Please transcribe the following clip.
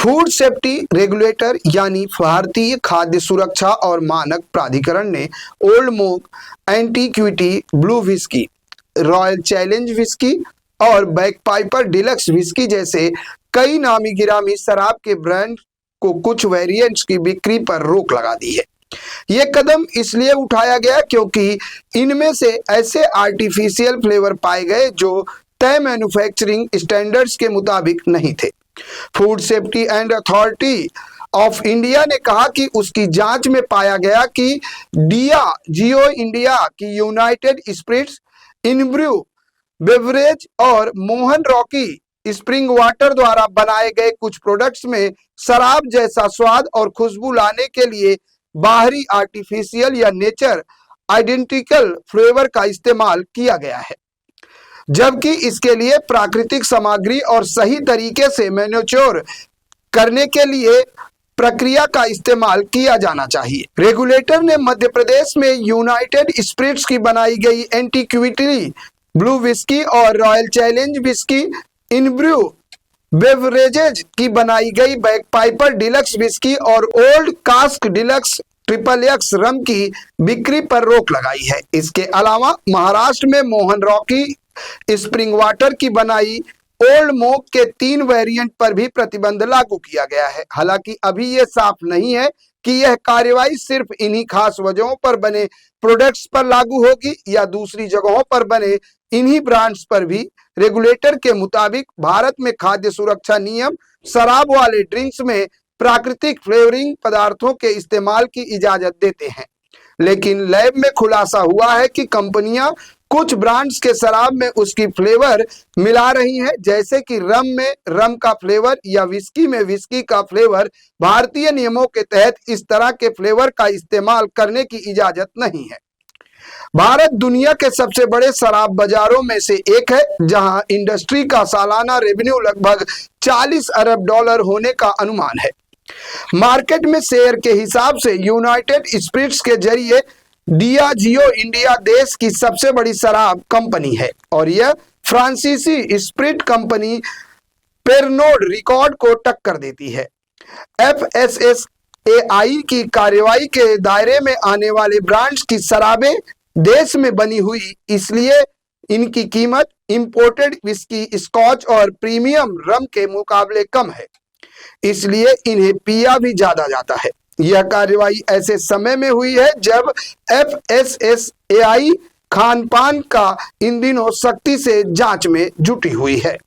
Food safety regulator यानी भारतीय खाद्य सुरक्षा और मानक प्राधिकरण ने Old Monk, Antiquity Blue whisky, Royal Challenge whisky और बैकपाइपर डिलक्स विस्की जैसे कई नामी गिरामी शराब के ब्रांड को कुछ वेरिएंट्स की बिक्री पर रोक लगा दी है। ये कदम इसलिए उठाया गया क्योंकि इनमें से ऐसे आर्टिफिशियल फ्लेवर पाए गए जो तय मैन्युफैक्चरिंग स्टैंडर्ड्स के मुताबिक नहीं थे। Food safety and authority of India ने कहा कि उसकी जांच में पाया गया कि डियाजियो इंडिया की यूनाइटेड स्पिरिट्स, इनब्रू बेवरेज और मोहन रॉकी स्प्रिंग वाटर द्वारा बनाए गए कुछ प्रोडक्ट्स में शराब जैसा स्वाद और खुशबू लाने के लिए बाहरी आर्टिफिशियल या नेचर आइडेंटिकल फ्लेवर का इस्तेमाल किया गया है, जबकि इसके लिए प्राकृतिक सामग्री और सही तरीके से मैन्युफैक्चर करने के लिए प्रक्रिया का इस्तेमाल किया जाना चाहिए। रेगुलेटर ने मध्य प्रदेश में यूनाइटेड स्पिरिट्स की बनाई गई एंटीक्विटी ब्लू विस्की और रॉयल चैलेंज विस्की, इनब्रू बेवरेजेज की बनाई गई बैकपाइपर डिलक्स विस्की और ओल्ड कास्क डिलक्स XXX रम की बिक्री पर रोक लगाई है। इसके अलावा महाराष्ट्र में मोहन रॉकी स्प्रिंग वाटर की बनाई ओल्ड मोक के 3 वेरिएंट पर भी प्रतिबंध लागू किया गया है। हालांकि अभी यह साफ नहीं है कि यह कार्रवाई सिर्फ इन्हीं खास वजहों पर बने प्रोडक्ट्स पर लागू होगी या दूसरी जगहों पर बने इन्हीं ब्रांड्स पर भी। रेगुलेटर के मुताबिक भारत में खाद्य सुरक्षा नियम शराब वाले ड्रिंक्स में प्राकृतिक फ्लेवरिंग पदार्थों के इस्तेमाल की इजाजत देते हैं, लेकिन लैब में खुलासा हुआ है कि कंपनियां कुछ ब्रांड्स के शराब में उसकी फ्लेवर मिला रही हैं, जैसे कि रम में रम का फ्लेवर या विस्की में विस्की का फ्लेवर। भारतीय नियमों के तहत इस तरह के फ्लेवर का इस्तेमाल करने की इजाजत नहीं है। भारत दुनिया के सबसे बड़े शराब बाजारों में से एक है, जहां इंडस्ट्री का सालाना रेवेन्यू लगभग $40 अरब होने का अनुमान है। मार्केट में शेयर के हिसाब से यूनाइटेड स्पिरिट्स के जरिए डियाजियो इंडिया देश की सबसे बड़ी शराब कंपनी है और यह फ्रांसीसी स्पिरिट कंपनी पेरनोड रिकॉर्ड को टक्कर देती है। FSSAI की कार्रवाई के दायरे में आने वाले ब्रांड्स की शराबें देश में बनी हुई, इसलिए इनकी कीमत इंपोर्टेड विस्की, स्कॉच और प्रीमियम रम के मुकाबले कम है, इसलिए इन्हें पिया भी ज्यादा जाता है। यह कार्रवाई ऐसे समय में हुई है जब FSSAI खान पान का इन दिनों सख्ती से जांच में जुटी हुई है।